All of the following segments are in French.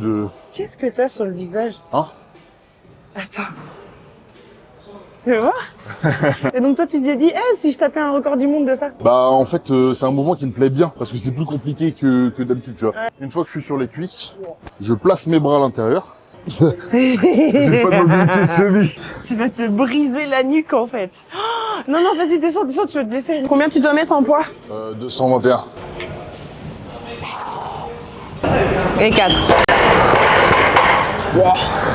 de... Qu'est-ce que t'as sur le visage? Hein? Attends. Tu vois? Et donc toi tu t'es dit, si je tapais un record du monde de ça? Bah en fait c'est un mouvement qui me plaît bien parce que c'est plus compliqué que d'habitude, tu vois. Ouais. Une fois que je suis sur les cuisses, je place mes bras à l'intérieur. J'ai pas de mobilité cheville. Tu vas te briser la nuque en fait. Oh, non, non, vas-y, descends, tu vas te blesser. Combien tu dois mettre en poids? 221. Et 4. Wow.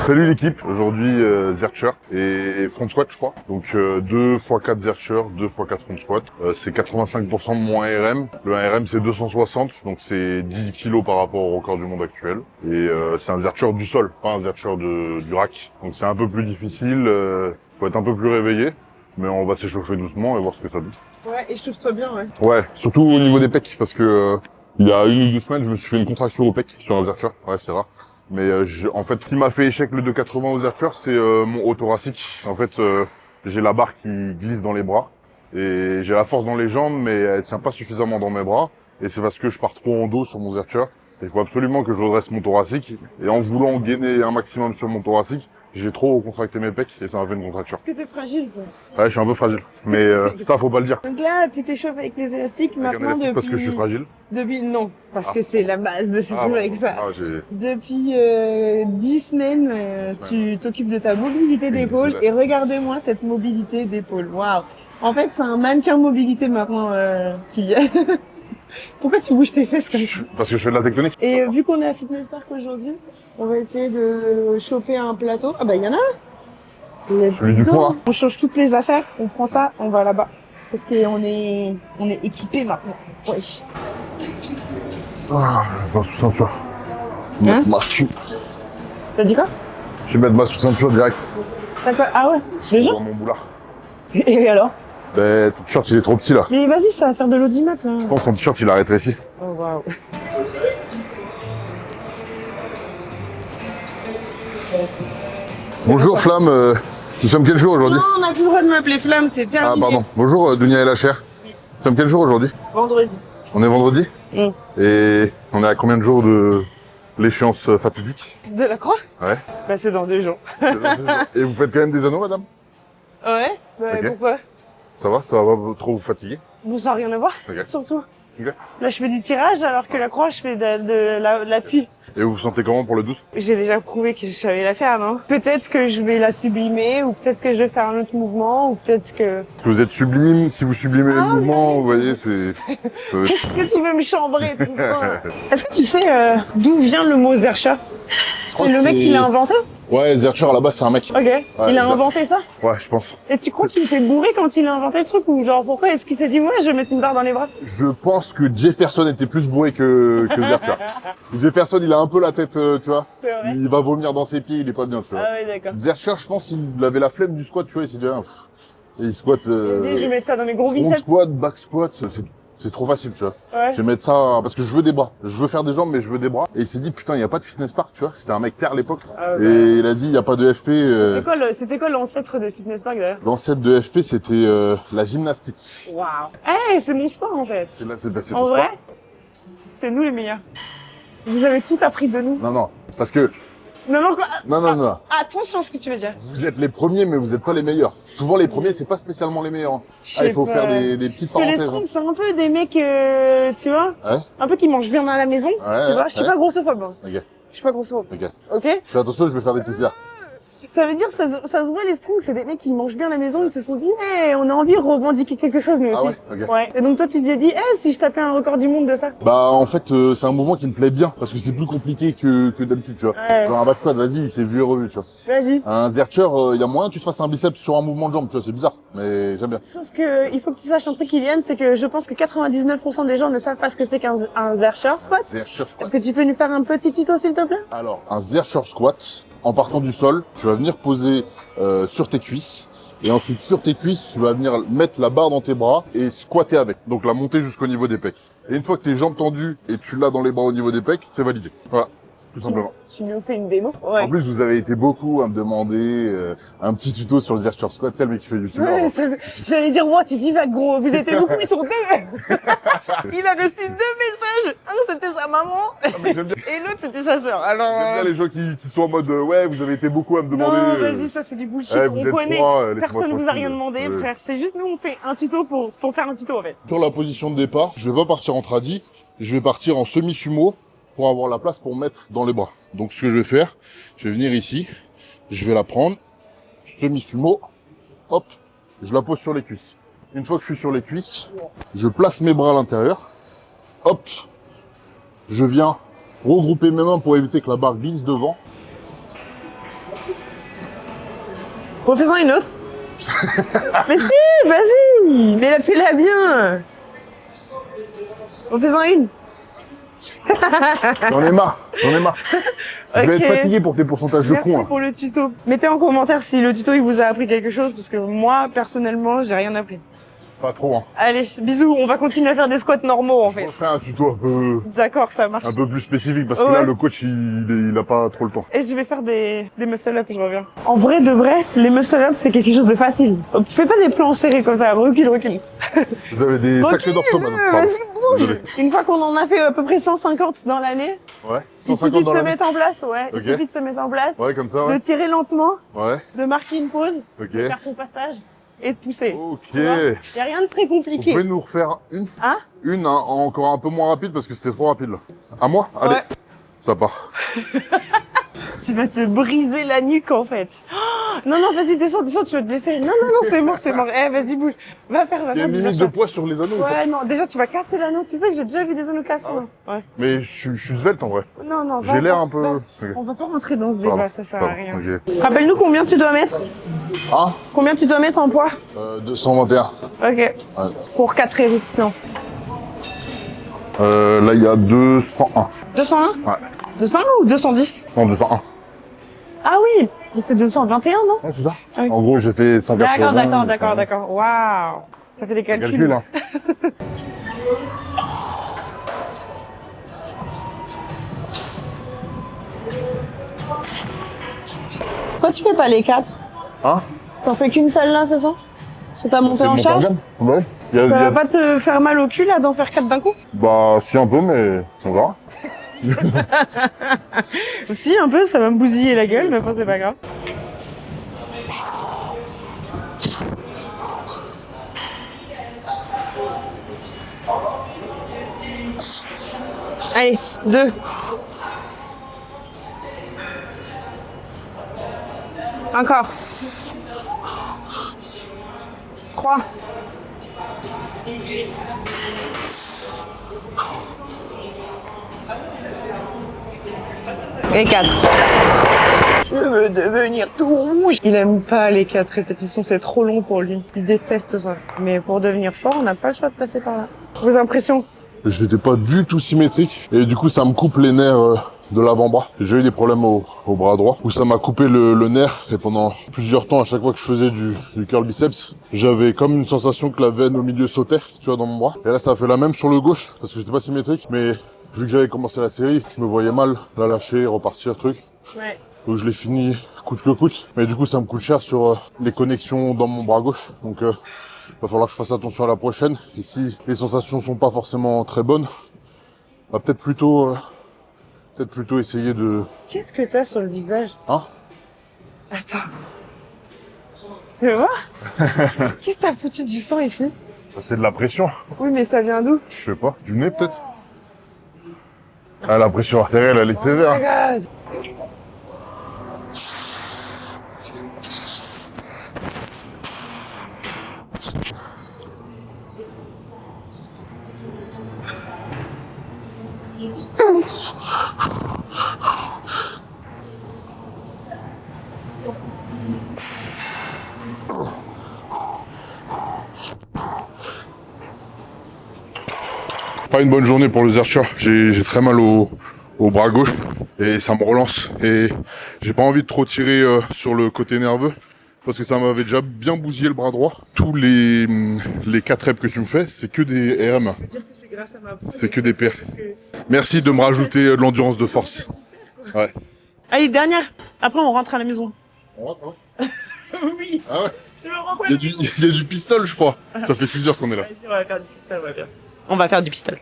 Salut l'équipe, aujourd'hui Zercher et front squat je crois. Donc 2 x 4 Zercher, 2 x 4 front squat. C'est 85% de mon ARM. Le ARM c'est 260, donc c'est 10 kg par rapport au record du monde actuel. Et c'est un Zercher du sol, pas un Zercher du rack. Donc c'est un peu plus difficile, faut être un peu plus réveillé. Mais on va s'échauffer doucement et voir ce que ça donne. Ouais, échauffe-toi bien, ouais. Ouais, surtout au niveau des pecs, parce que il y a 1 ou 2 semaines, je me suis fait une contraction au pec sur un Zercher. Ouais, c'est rare. Mais en fait, ce qui m'a fait échec le 280 aux Zercher, c'est mon haut thoracique. En fait, j'ai la barre qui glisse dans les bras et j'ai la force dans les jambes, mais elle tient pas suffisamment dans mes bras. Et c'est parce que je pars trop en dos sur mon Zercher. Il faut absolument que je redresse mon thoracique. Et en voulant gainer un maximum sur mon thoracique, j'ai trop contracté mes pecs et ça m'a fait une contracture. Est-ce que t'es fragile, ça? Ouais, je suis un peu fragile. Mais ça, faut pas le dire. Donc là, tu t'échauffes avec les élastiques Avec un maintenant élastique depuis... parce que je suis fragile. Non, parce que c'est la base de ce Ah, film bon, avec ça. ah, Depuis 10 semaines, tu t'occupes de ta mobilité d'épaule et regardez-moi cette mobilité d'épaule. Waouh! En fait, c'est un mannequin mobilité maintenant qu'il y a. Pourquoi tu bouges tes fesses comme ça? Parce que je fais de la tectonique. Et vu qu'on est à Fitness Park aujourd'hui, on va essayer de choper un plateau. Ah bah il y en a un. Let's Celui du go. four, hein. On change toutes les affaires, on prend ça, on va là-bas. Parce qu'on est équipé maintenant. Wesh. Ah, ma sous-ceinture. Hein? Ma sous. T'as dit quoi? Je vais mettre ma sous-ceinture direct. T'as quoi? Ah ouais? Déjà? Dans mon boulard. Et alors? Ben, ton t-shirt il est trop petit là. Mais vas-y, ça va faire de l'audimat là. Je pense que ton t-shirt il a rétréci. Oh waouh. Bonjour Flamme, nous sommes quel jour aujourd'hui? Non, on n'a plus le droit de m'appeler Flamme, c'est terminé. Ah pardon. Bonjour Dunia et la chair. Nous sommes quel jour aujourd'hui? Vendredi. On est vendredi. Mm. Et on est à combien de jours de l'échéance fatidique? De la croix? Ouais. Bah c'est dans 2 jours. Et vous faites quand même des anneaux madame? Ouais? Bah Ok. pourquoi? Ça va pas trop vous fatiguer? Bon, ça n'a rien à voir, Ok. surtout. Ok. Là, je fais du tirage, alors que la croix, je fais de l'appui. Et vous vous sentez comment pour le 12? J'ai déjà prouvé que je savais la faire, non? Peut-être que je vais la sublimer, ou peut-être que je vais faire un autre mouvement, ou peut-être que... Que vous êtes sublime, si vous sublimez le Ah, mouvement, mais- vous voyez, c'est... Qu'est-ce que tu veux me chambrer tout le temps? Est-ce que tu sais d'où vient le mot Zercher? crois C'est le que mec c'est- qui l'a inventé? Ouais, Zercher à la base c'est un mec. Ok. Il a Zercher. inventé ça? Ouais, je pense. Et tu crois qu'il était bourré quand il a inventé le truc? Ou genre, pourquoi est-ce qu'il s'est dit, ouais, je vais mettre une barre dans les bras? Je pense que Jefferson était plus bourré que Zercher. Jefferson, il a un peu la tête, tu vois. C'est vrai? Il va vomir dans ses pieds, il est pas bien, tu vois. Ah ouais, d'accord. Zercher, je pense, il avait la flemme du squat, tu vois, il s'est dit, ah, et il squatte, Il a dit, je vais mettre ça dans mes gros front biceps. squat, back squat, c'est trop facile, tu vois. Ouais. Je vais mettre ça, parce que je veux des bras. Je veux faire des jambes, mais je veux des bras. Et il s'est dit, putain, il y a pas de fitness park, tu vois. C'était un mec terre à l'époque. Ah ouais. Et il a dit, il y a pas de FP, C'était quoi l'ancêtre de Fitness Park d'ailleurs? L'ancêtre de FP, c'était la gymnastique. Waouh. Eh, c'est mon sport en fait. C'est là, c'est En ton vrai, sport. c'est nous les meilleurs. Vous avez tout appris de nous. Non, non. Parce que, Non, non, quoi. non. Attention à ce que tu veux dire. Vous êtes les premiers, mais vous êtes pas les meilleurs. Souvent, les premiers, c'est pas spécialement les meilleurs. Hein. Je Ah, il sais faut pas. faire des petites Parce que les parenthèses. strongs, c'est un peu des mecs, tu vois, Ouais, un peu qui mangent bien à la maison. Tu vois, je suis ouais. pas grossophobe. Hein. ok, Je suis pas grossophobe. ok. Ok? Fais attention, je vais faire des plaisirs. Ça veut dire, ça se voit, les strongs, c'est des mecs qui mangent bien à la maison. Ils se sont dit, on a envie de revendiquer quelque chose, nous Ah aussi. ouais, ok. Ouais. Et donc toi, tu t'es dit, si je tapais un record du monde de ça. Bah, en fait, c'est un mouvement qui me plaît bien, parce que c'est plus compliqué que d'habitude, tu vois. Ouais. Genre un back squat, vas-y, c'est vu et revu, tu vois. Vas-y. Un Zercher, il y a moyen que tu te fasses un biceps sur un mouvement de jambe, tu vois, c'est bizarre, mais j'aime bien. Sauf que, il faut que tu saches un truc, Kylian, c'est que je pense que 99% des gens ne savent pas ce que c'est qu'un Zercher squat. Zercher Est-ce squat. que tu peux nous faire un petit tuto, s'il te plaît? Alors, un Zercher squat, en partant du sol, tu vas venir poser sur tes cuisses. Et ensuite, sur tes cuisses, tu vas venir mettre la barre dans tes bras et squatter avec. Donc la monter jusqu'au niveau des pecs. Et une fois que tes jambes tendues et tu l'as dans les bras au niveau des pecs, c'est validé. Voilà, tout simplement. Tu nous fais une démo? Ouais. En plus, vous avez été beaucoup à me demander un petit tuto sur le Zercher squat. C'est le mec qui fait YouTube. Ouais, j'allais dire, moi, tu dis vague, gros. Vous étiez beaucoup, ils sont deux. Il a reçu 2 messages. Un, c'était sa maman. Mais j'aime bien, Et l'autre, c'était sa sœur. Alors. j'aime bien les gens qui sont en mode ouais, vous avez été beaucoup à me demander. Non, vas-y, ça c'est du bullshit. vous On êtes connaît. 3, laissez-moi Personne vous a tranquille. rien demandé, Ouais. frère. C'est juste nous, on fait un tuto pour faire un tuto en fait. Sur la position de départ, je vais pas partir en tradi, je vais partir en semi-sumo pour avoir la place pour mettre dans les bras. Donc ce que je vais faire, je vais venir ici, je vais la prendre, semi-sumo, hop, je la pose sur les cuisses. Une fois que je suis sur les cuisses, je place mes bras à l'intérieur, hop, je viens regrouper mes mains pour éviter que la barre glisse devant. Refais-en une autre. Mais si, vas-y. Mais fais-la bien. Refais-en une. J'en ai marre, j'en ai marre. Je vais Ok. être fatigué pour tes pourcentages de Merci con. Là. pour le tuto. Mettez en commentaire si le tuto il vous a appris quelque chose parce que moi personnellement j'ai rien appris. Pas trop, hein. Allez, bisous, on va continuer à faire des squats normaux en Je fait. ferai un tuto D'accord, ça marche. un peu plus spécifique parce que Ouais. là, le coach, il a pas trop le temps. Et je vais faire des muscle-up, je reviens. En vrai, de vrai, les muscle-up c'est quelque chose de facile. Fais pas des plans serrés comme ça, recule. Vous avez des sacrés dorsaux maintenant. Pardon. Vas-y, bouge. Désolé. Une fois qu'on en a fait à peu près 150 dans l'année, Ouais. il 150 suffit de dans se l'année. mettre en place, ouais. Il Ok. suffit de se mettre en place, Ouais, comme ça, de ouais. tirer lentement, Ouais. de marquer une pause, Ok. de faire ton passage et de pousser. Ok. Tu vois, y a rien de très Vous compliqué. pouvez nous refaire une Hein? Une, hein, encore un peu moins rapide parce que c'était trop rapide là. À moi Allez. Ouais. Ça part. Tu vas te briser la nuque en fait. Oh, non, vas-y, descends, tu vas te blesser. Non, c'est mort. Eh, vas-y, bouge. Va faire Il y a une des limite de achats. poids sur les anneaux ou pas Ouais, non, déjà tu vas casser l'anneau. Tu sais que j'ai déjà vu des anneaux cassés. Ah ouais non ouais. Mais je suis svelte en vrai. Non, J'ai l'air un peu... va. Ok. On va pas rentrer dans ce Pardon. débat, ça sert à Pardon. rien. Ok. Rappelle-nous combien tu dois mettre. Ah Combien tu dois mettre en poids. 221. Ok. Ouais. Pour 4 répétitions. Là, il y a 201. 201 Ouais. 201 ou 210 Non, 201. Ah oui, mais c'est 221, non? Ouais, c'est ça. Ah oui. En gros, j'ai fait 180. D'accord. Waouh. Ça fait des C'est calculs. calcul, hein. Pourquoi tu fais pas les 4? Hein T'en fais qu'une seule là, c'est ça? Sur ta montée C'est en mon charge? organe. Ouais. Il y a- Ça il y a- va pas te faire mal au cul là d'en faire 4 d'un coup? Bah, si un peu, mais on verra. Si, un peu, ça va me bousiller la gueule, mais enfin c'est pas grave. Allez, 2. Encore. 3. Et 4. Je veux devenir tout rouge. Il aime pas les 4 répétitions, c'est trop long pour lui. Il déteste ça. Mais pour devenir fort, on n'a pas le choix de passer par là. Vos impressions? Je n'étais pas du tout symétrique et du coup ça me coupe les nerfs de l'avant-bras. J'ai eu des problèmes au bras droit où ça m'a coupé le nerf et pendant plusieurs temps à chaque fois que je faisais du curl biceps, j'avais comme une sensation que la veine au milieu sautait, tu vois, dans mon bras. Et là ça a fait la même sur le gauche parce que j'étais pas symétrique, mais vu que j'avais commencé la série, je me voyais mal la lâcher, repartir, truc. Ouais. Donc je l'ai fini coûte que coûte. Mais du coup ça me coûte cher sur les connexions dans mon bras gauche. Donc va falloir que je fasse attention à la prochaine. Et si les sensations sont pas forcément très bonnes, va peut-être plutôt essayer de... Qu'est-ce que t'as sur le visage? Hein? Attends. Tu vois? Qu'est-ce que t'as foutu du sang ici? C'est de la pression. Oui, mais ça vient d'où? Je sais pas. Du nez peut-être? Ah, la pression artérielle, elle est Oh sévère. my God. Pas une bonne journée pour le Zercher. J'ai très mal au bras gauche et ça me relance. Et j'ai pas envie de trop tirer sur le côté nerveux parce que ça m'avait déjà bien bousillé le bras droit. Tous les 4 reps que tu me fais, c'est que des RM. Dire que c'est grâce à ma peau. C'est que des PR. Merci de me rajouter de l'endurance de force. Ouais. Allez, dernière. Après, on rentre à la maison. On rentre, ouais. Oui. Ah ouais. Je me rends compte. Il y a du pistol, je crois. Ça fait 6 heures qu'on est là. Vas-y, on va faire du freestyle, on va bien. On va faire du pistol.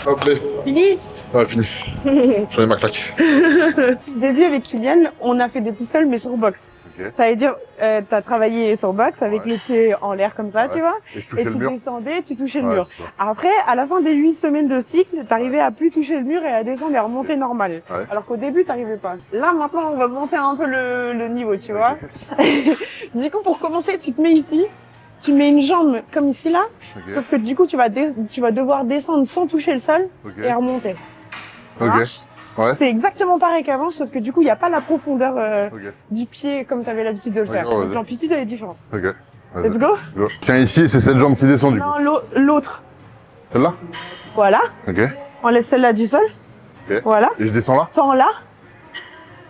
Hop, les. Fini. Ouais, fini. J'en ai ma claque. Au début, avec Kylian, on a fait des pistoles, mais sur box. Ok. Ça veut dire, t'as travaillé sur box avec Ouais. les pieds en l'air comme ça, Ouais. tu vois. Et je touchais Et le tu mur. descendais, tu touchais le Ouais, mur. c'est ça. Après, à la fin des 8 semaines de cycle, t'arrivais à plus toucher le mur et à descendre et à remonter normal. Ouais. Alors qu'au début, t'arrivais pas. Là, maintenant, on va monter un peu le niveau, tu vois. Du coup, pour commencer, tu te mets ici. Tu mets une jambe comme ici, là. Ok. Sauf que du coup, tu vas devoir descendre sans toucher le sol Ok. et remonter. Ça Ok. marche. Ouais. C'est exactement pareil qu'avant, sauf que du coup, il n'y a pas la profondeur Ok. du pied comme tu avais l'habitude de le faire. D'accord, Donc vas-y. l'amplitude, elle est différente. Ok. Vas-y. Let's go. Go. Tiens, ici, c'est cette jambe qui descend, du coup. Non, l'autre. Celle-là? Voilà. Ok. Enlève celle-là du sol. Ok. Voilà. Et je descends là? Tends là.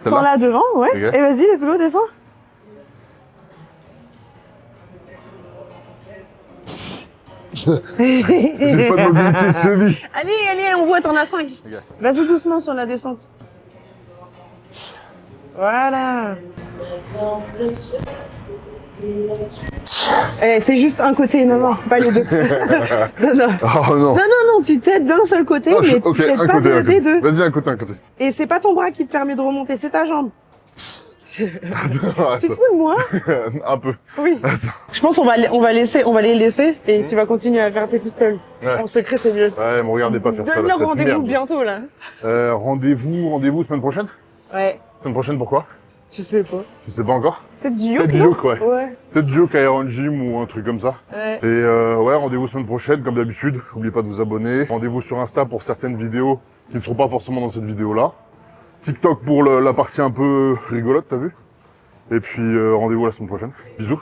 Tends Celle-là? là devant, ouais. Ok. Et vas-y, let's go, descends. J'ai pas de mobilité de cheville. Allez, on voit, t'en as 5. Ok. Vas-y doucement sur la descente. Voilà. C'est juste un côté, non, c'est pas les deux. non. Oh non. Non, tu t'aides d'un seul côté, Ah, mais tu ok, t'aides un pas côté, un des côté. deux. Vas-y, un côté, un côté. Et c'est pas ton bras qui te permet de remonter, c'est ta jambe. Tu te fous de moi? Un peu. Oui. Je pense qu'on va les laisser et tu vas continuer à faire tes pistoles. Ouais. En secret, c'est mieux. Ouais, me regardez pas faire ça, là, Donne-leur cette rendez-vous merde. bientôt, là. Rendez-vous semaine prochaine? Ouais, Semaine prochaine, pourquoi? je sais pas. Je sais pas encore. Peut-être du yoke, Peut-être du non? yoke, ouais. Ouais. Peut-être du yoke à Iron Gym ou un truc comme ça. Ouais. Et ouais, rendez-vous semaine prochaine, comme d'habitude. N'oubliez pas de vous abonner. Rendez-vous sur Insta pour certaines vidéos qui ne seront pas forcément dans cette vidéo-là. TikTok pour la partie un peu rigolote, t'as vu? Et puis rendez-vous la semaine prochaine. Bisous.